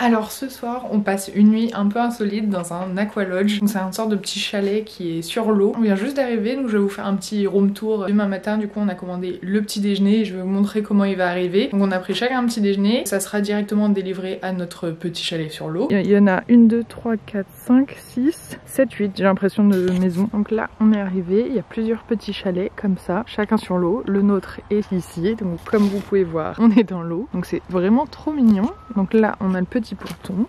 Alors ce soir on passe une nuit un peu insolite dans un aqualodge. C'est une sorte de petit chalet qui est sur l'eau. On vient juste d'arriver, donc je vais vous faire un petit room tour demain matin. Du coup on a commandé le petit déjeuner et je vais vous montrer comment il va arriver. Donc on a pris chacun un petit déjeuner. Ça sera directement délivré à notre petit chalet sur l'eau. Il y en a 1, 2, 3, 4, 5, 6, 7, 8 j'ai l'impression de maison. Donc là on est arrivé, il y a plusieurs petits chalets comme ça, chacun sur l'eau. Le nôtre est ici, donc comme vous pouvez voir on est dans l'eau. Donc c'est vraiment trop mignon. Donc là on a le petit ponton.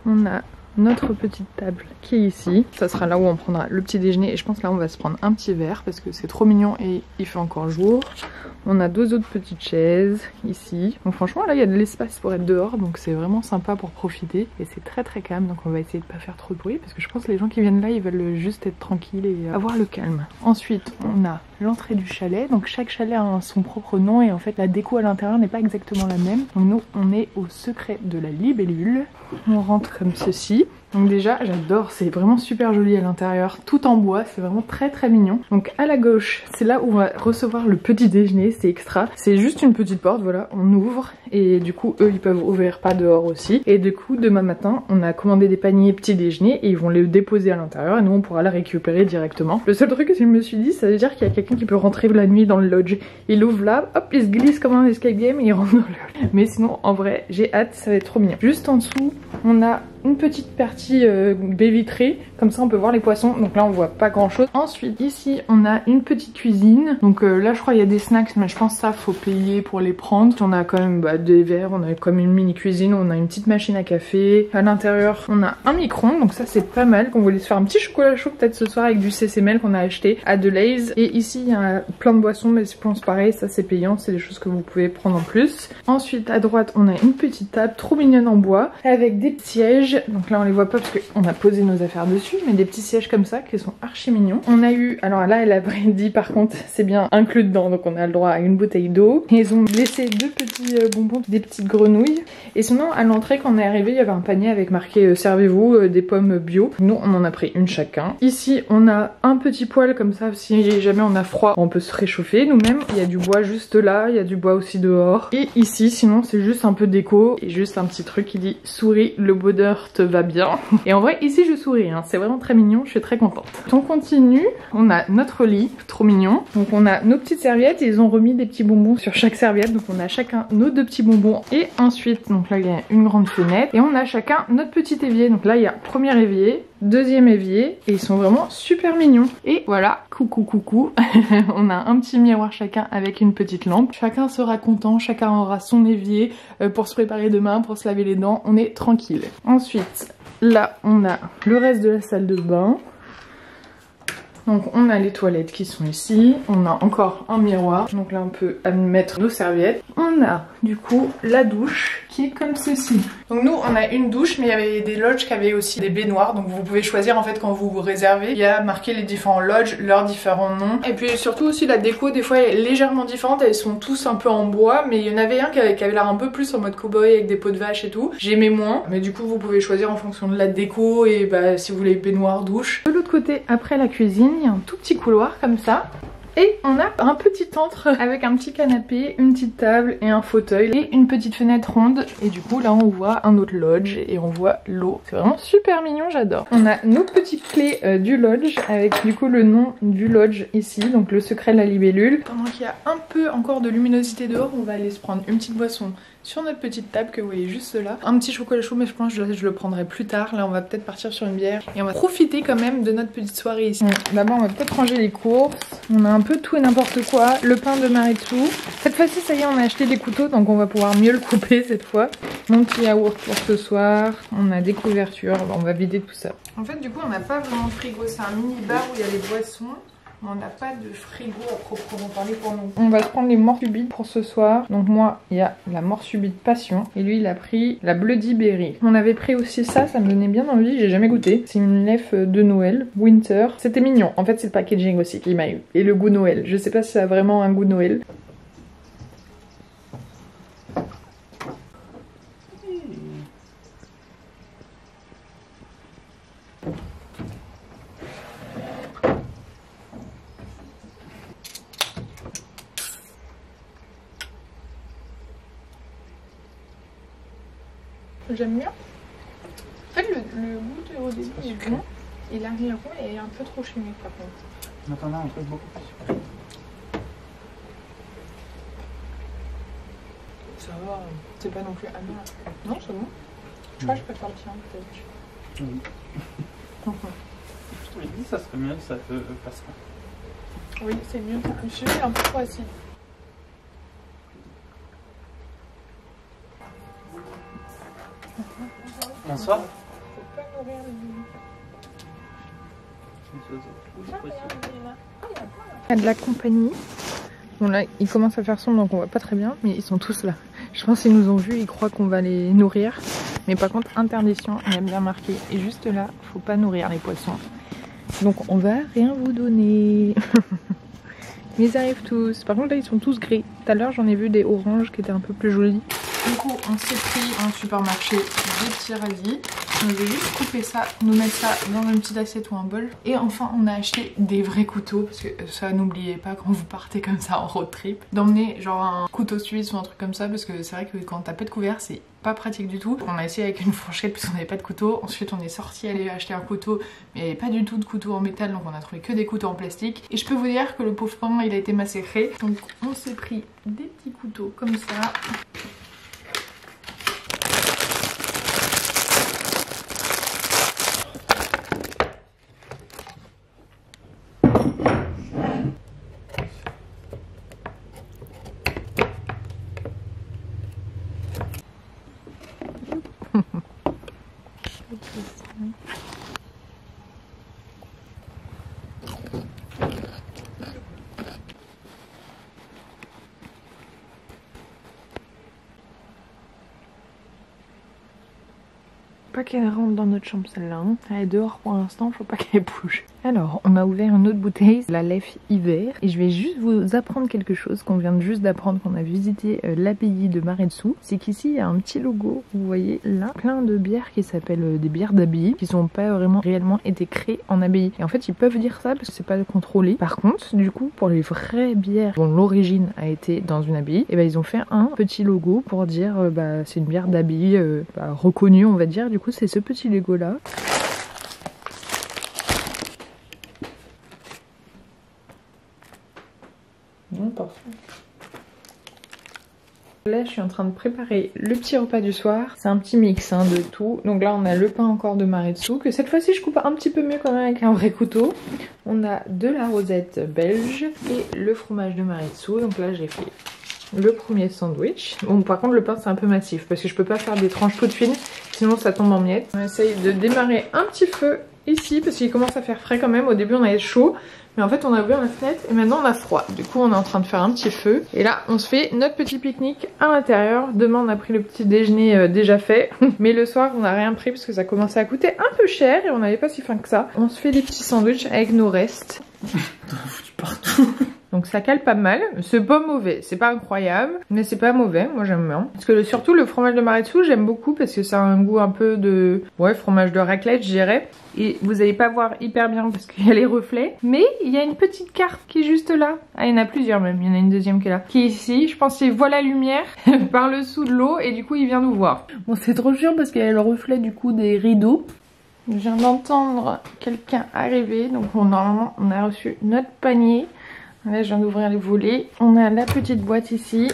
On a notre petite table qui est ici. Ça sera là où on prendra le petit déjeuner et je pense là on va se prendre un petit verre parce que c'est trop mignon et il fait encore jour. On a 2 autres petites chaises ici. Donc franchement là il y a de l'espace pour être dehors, donc c'est vraiment sympa pour profiter et c'est très très calme. Donc on va essayer de pas faire trop de bruit parce que je pense que les gens qui viennent là ils veulent juste être tranquilles et avoir le calme. Ensuite on a l'entrée du chalet. Donc chaque chalet a son propre nom et en fait la déco à l'intérieur n'est pas exactement la même. Donc nous on est au secret de la libellule. On rentre comme ceci. Donc déjà j'adore, c'est vraiment super joli à l'intérieur, tout en bois, c'est vraiment très très mignon. Donc à la gauche c'est là où on va recevoir le petit déjeuner, c'est extra. C'est juste une petite porte, voilà, on ouvre et du coup eux ils peuvent ouvrir pas dehors aussi. Et du coup demain matin on a commandé des paniers petit déjeuner et ils vont les déposer à l'intérieur et nous on pourra la récupérer directement. Le seul truc que je me suis dit, ça veut dire qu'il y a quelqu'un qui peut rentrer la nuit dans le lodge. Il ouvre là, hop, il se glisse comme un escape game et il rentre dans le lodge. Mais sinon en vrai j'ai hâte, ça va être trop mignon. Juste en dessous on a une petite partie baie vitrée, comme ça on peut voir les poissons, donc là on voit pas grand chose. Ensuite ici on a une petite cuisine, donc là je crois il y a des snacks mais je pense que ça faut payer pour les prendre. On a quand même des verres, on a comme une mini cuisine, on a une petite machine à café, à l'intérieur on a un micro-ondes, donc ça c'est pas mal, qu'on voulait se faire un petit chocolat chaud peut-être ce soir avec du CCML qu'on a acheté à Deleuze. Et ici il y a plein de boissons mais je pense pareil, ça c'est payant, c'est des choses que vous pouvez prendre en plus. Ensuite à droite on a une petite table trop mignonne en bois avec des sièges. Donc là on les voit pas parce qu'on a posé nos affaires dessus, mais des petits sièges comme ça qui sont archi mignons. On a eu, alors là elle a dit par contre c'est bien inclus dedans, donc on a le droit à une bouteille d'eau. Et ils ont laissé 2 petits bonbons, des petites grenouilles. Et sinon à l'entrée quand on est arrivé il y avait un panier avec marqué servez-vous des pommes bio. Nous on en a pris une chacun. Ici on a un petit poêle comme ça, si jamais on a froid on peut se réchauffer nous-mêmes. Il y a du bois juste là, il y a du bois aussi dehors. Et ici sinon c'est juste un peu déco et juste un petit truc qui dit souris, le bonheur te va bien. Et en vrai ici je souris, hein. C'est vraiment très mignon, je suis très contente. On continue, on a notre lit, trop mignon. Donc on a nos petites serviettes et ils ont remis des petits bonbons sur chaque serviette. Donc on a chacun nos 2 petits bonbons. Et ensuite, donc là il y a une grande fenêtre et on a chacun notre petit évier. Donc là il y a premier évier, deuxième évier et ils sont vraiment super mignons. Et voilà, coucou coucou. On a un petit miroir chacun avec une petite lampe. Chacun sera content, chacun aura son évier pour se préparer demain, pour se laver les dents. On est tranquille. Ensuite, là on a le reste de la salle de bain. Donc on a les toilettes qui sont ici, on a encore un miroir, donc là on peut mettre nos serviettes. On a du coup la douche qui est comme ceci. Donc nous on a une douche mais il y avait des lodges qui avaient aussi des baignoires, donc vous pouvez choisir en fait quand vous vous réservez. Il y a marqué les différents lodges, leurs différents noms. Et puis surtout aussi la déco des fois est légèrement différente, elles sont tous un peu en bois, mais il y en avait un qui avait l'air un peu plus en mode cowboy avec des peaux de vache et tout. J'aimais moins, mais du coup vous pouvez choisir en fonction de la déco et bah si vous voulez baignoire, douche. De l'autre côté après la cuisine, il y a un tout petit couloir comme ça. Et on a un petit antre avec un petit canapé, une petite table et un fauteuil et une petite fenêtre ronde. Et du coup là on voit un autre lodge et on voit l'eau. C'est vraiment super mignon, j'adore. On a nos petites clés du lodge avec du coup le nom du lodge ici, donc le secret de la libellule. Pendant qu'il y a un peu encore de luminosité dehors, on va aller se prendre une petite boisson sur notre petite table que vous voyez juste là. Un petit chocolat chaud mais je pense que je le prendrai plus tard. Là on va peut-être partir sur une bière et on va profiter quand même de notre petite soirée ici. D'abord on va peut-être ranger les courses. On a un peu tout et n'importe quoi. Le pain de Maritou. Cette fois-ci ça y est on a acheté des couteaux donc on va pouvoir mieux le couper cette fois. Mon petit yaourt pour ce soir. On a des couvertures. On va vider tout ça. En fait du coup on n'a pas vraiment de frigo. C'est un mini bar où il y a les boissons. On n'a pas de frigo à proprement parler pour nous. On va se prendre les morts subites pour ce soir. Donc moi, il y a la mort subite passion. Et lui, il a pris la Bloody Berry. On avait pris aussi ça, ça me donnait bien envie. J'ai jamais goûté. C'est une lèvre de Noël, Winter. C'était mignon. En fait, c'est le packaging aussi qui m'a eu. Et le goût Noël. Je sais pas si ça a vraiment un goût Noël. J'aime bien. En fait, le goût au début est bon. Et l'arrière-goût est un peu trop chimique par contre. Donc on a un truc beaucoup plus sucré. Ça va, c'est pas non plus amer. Non, c'est bon. Je crois que je préfère le tien peut-être. Oui. Je t'avais dit ça serait mieux, ça te passe pas. Oui, c'est mieux. Le sucre est un peu trop acide. Bonsoir. Faut pas nourrir il y a de la compagnie. Bon là, il commence à faire sombre donc on voit pas très bien, mais ils sont tous là. Je pense qu'ils nous ont vus, ils croient qu'on va les nourrir. Mais par contre, interdiction, il y a bien marqué. Et juste là, faut pas nourrir les poissons. Donc on va rien vous donner. Mais ils arrivent tous. Par contre là, ils sont tous gris. Tout à l'heure, j'en ai vu des oranges qui étaient un peu plus jolies. Du coup, on s'est pris en supermarché des petits radis. On va juste couper ça, nous mettre ça dans une petite assiette ou un bol. Et enfin, on a acheté des vrais couteaux. Parce que ça, n'oubliez pas quand vous partez comme ça en road trip, d'emmener genre un couteau suisse ou un truc comme ça. Parce que c'est vrai que quand t'as pas de couvert, c'est pas pratique du tout. On a essayé avec une fourchette parce qu'on n'avait pas de couteau. Ensuite, on est sorti aller acheter un couteau. Mais il n'y avait pas du tout de couteau en métal. Donc on a trouvé que des couteaux en plastique. Et je peux vous dire que le pauvre pain, il a été massacré. Donc on s'est pris des petits couteaux comme ça. Pas qu'elle rentre dans notre chambre celle-là, hein. Elle est dehors pour l'instant, faut pas qu'elle bouge. Alors, on a ouvert une autre bouteille, la Lef hiver, et je vais juste vous apprendre quelque chose qu'on vient juste d'apprendre, qu'on a visité l'abbaye de Maretsu. C'est qu'ici, il y a un petit logo, vous voyez là, plein de bières qui s'appellent des bières d'abbaye, qui sont pas vraiment réellement été créées en abbaye. Et en fait, ils peuvent dire ça parce que c'est pas contrôlé. Par contre, du coup, pour les vraies bières dont l'origine a été dans une abbaye, et ben ils ont fait un petit logo pour dire bah c'est une bière d'abbaye reconnue, on va dire. Du coup, c'est ce petit logo là. Parfait. Là je suis en train de préparer le petit repas du soir. C'est un petit mix hein, de tout. Donc là on a le pain encore de Maretsu, que cette fois-ci je coupe un petit peu mieux quand même avec un vrai couteau. On a de la rosette belge et le fromage de Maretsu. Donc là j'ai fait le premier sandwich. Bon par contre le pain c'est un peu massif parce que je peux pas faire des tranches toutes fines, sinon ça tombe en miettes. On essaye de démarrer un petit feu ici parce qu'il commence à faire frais quand même. Au début on avait chaud, mais en fait on a ouvert la fenêtre et maintenant on a froid. Du coup on est en train de faire un petit feu. Et là on se fait notre petit pique-nique à l'intérieur. Demain on a pris le petit déjeuner déjà fait. Mais le soir on n'a rien pris parce que ça commençait à coûter un peu cher et on n'avait pas si faim que ça. On se fait des petits sandwichs avec nos restes. T'en as foutu partout. Donc ça cale pas mal, c'est pas mauvais, c'est pas incroyable, mais c'est pas mauvais, moi j'aime bien. Parce que surtout le fromage de Maretsu j'aime beaucoup parce que ça a un goût un peu de... ouais, fromage de raclette je dirais. Et vous allez pas voir hyper bien parce qu'il y a les reflets, mais il y a une petite carte qui est juste là. Ah il y en a plusieurs même, il y en a une deuxième qui est là. Qui est ici, je pense qu'il voit la lumière par le dessous de l'eau et du coup il vient nous voir. Bon c'est trop chiant parce qu'il y a le reflet du coup des rideaux. Je viens d'entendre quelqu'un arriver, donc normalement on a reçu notre panier. Là je viens d'ouvrir les volets. On a la petite boîte ici.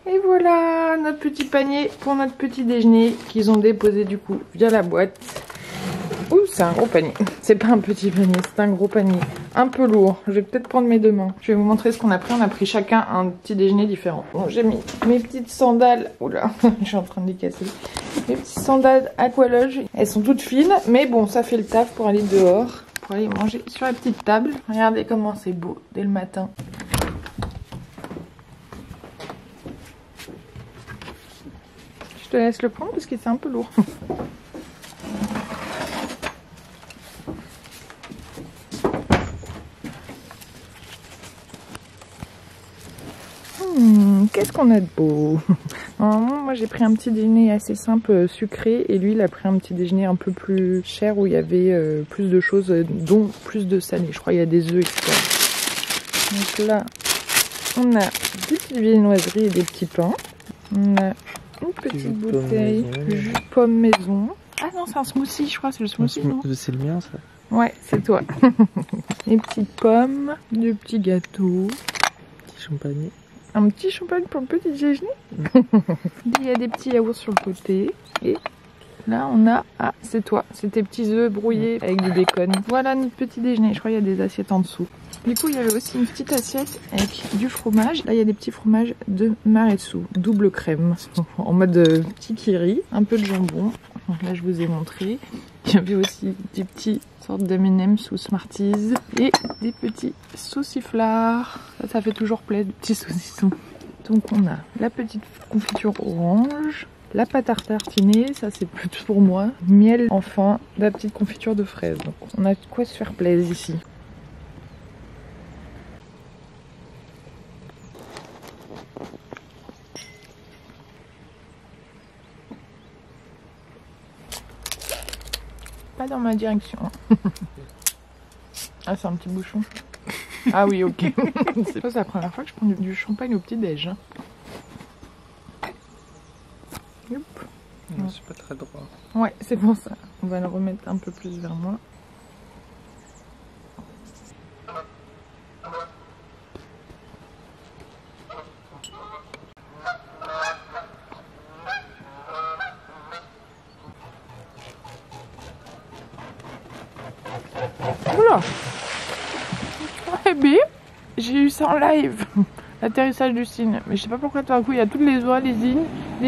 Et voilà notre petit panier pour notre petit déjeuner qu'ils ont déposé du coup via la boîte. Ouh c'est un gros panier. C'est pas un petit panier, c'est un gros panier. Un peu lourd. Je vais peut-être prendre mes deux mains. Je vais vous montrer ce qu'on a pris. On a pris chacun un petit déjeuner différent. Bon j'ai mis mes petites sandales. Oula, je suis en train de les casser. Mes petites sandales Aqualoge. Elles sont toutes fines. Mais bon ça fait le taf pour aller dehors. Pour aller manger sur la petite table. Regardez comment c'est beau dès le matin. Je te laisse le prendre parce que c'est un peu lourd. Qu'est-ce qu'on a de beau. Normalement, moi j'ai pris un petit déjeuner assez simple, sucré, et lui il a pris un petit déjeuner un peu plus cher où il y avait plus de choses, dont plus de salé. Je crois qu'il y a des œufs, etc. Donc là, on a des petites viennoiseries et des petits pains. On a une petite bouteille jus pomme maison. Ah non, c'est un smoothie, je crois, c'est le smoothie, non? C'est le mien, ça. Ouais, c'est toi. Des petites pommes, des petits gâteaux. Petit champagne. Un petit champagne pour le petit déjeuner. Il y a des petits yaourts sur le côté. Et là, on a... Ah, c'est toi. C'est tes petits œufs brouillés avec du bacon. Voilà notre petit déjeuner. Je crois qu'il y a des assiettes en dessous. Du coup, il y avait aussi une petite assiette avec du fromage. Là, il y a des petits fromages de Maretsu, double crème, en mode petit kiri. Un peu de jambon. Donc là, je vous ai montré. Il y avait aussi des petits sortes d'M&M's ou Smarties et des petits sauciflards. Ça fait toujours plaisir, des petits saucissons. Donc on a la petite confiture orange, la pâte à tartiner, ça c'est plutôt pour moi. Miel, enfin, la petite confiture de fraises. Donc on a de quoi se faire plaisir ici. Pas dans ma direction. Ah, c'est un petit bouchon. Ah oui, ok. C'est la première fois que je prends du champagne au petit-déj. C'est pas très droit. Ouais, c'est pour ça. On va le remettre un peu plus vers moi. Oula! Eh bien, j'ai eu ça en live. L'atterrissage du cygne. Mais je sais pas pourquoi tout d'un coup il y a toutes les oies, les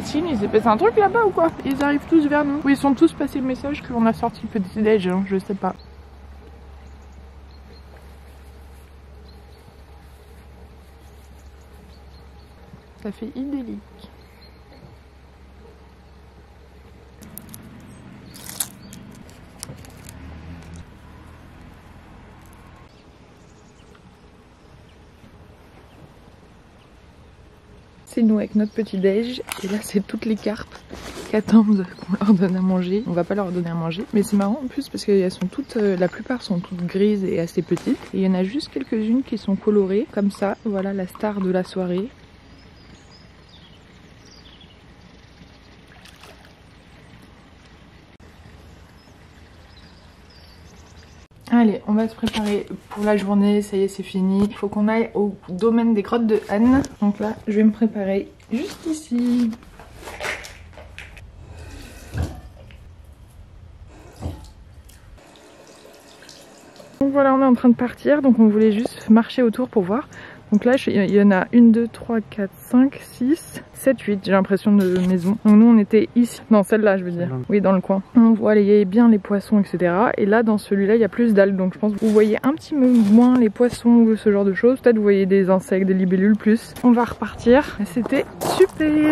cygnes, il s'est passé un truc là-bas ou quoi? Ils arrivent tous vers nous. Ou ils sont tous passés le message qu'on a sorti le petit déj, hein, je sais pas. Ça fait idyllique. C'est nous avec notre petit déj et là c'est toutes les carpes qui attendent qu'on leur donne à manger. On va pas leur donner à manger, mais c'est marrant en plus parce qu'elles sont toutes, la plupart sont toutes grises et assez petites. Et il y en a juste quelques-unes qui sont colorées comme ça. Voilà la star de la soirée. Allez, on va se préparer pour la journée, ça y est c'est fini. Il faut qu'on aille au domaine des grottes de Anne. Donc là, je vais me préparer juste ici. Donc voilà, on est en train de partir, donc on voulait juste marcher autour pour voir. Donc là, il y en a 1, 2, 3, 4, 5, 6, 7, 8, j'ai l'impression de maison. Donc nous, on était ici, dans celle-là, je veux dire. Oui, dans le coin. On voit bien les poissons, etc. Et là, dans celui-là, il y a plus d'algues. Donc je pense que vous voyez un petit peu moins les poissons ou ce genre de choses. Peut-être vous voyez des insectes, des libellules plus. On va repartir. C'était super!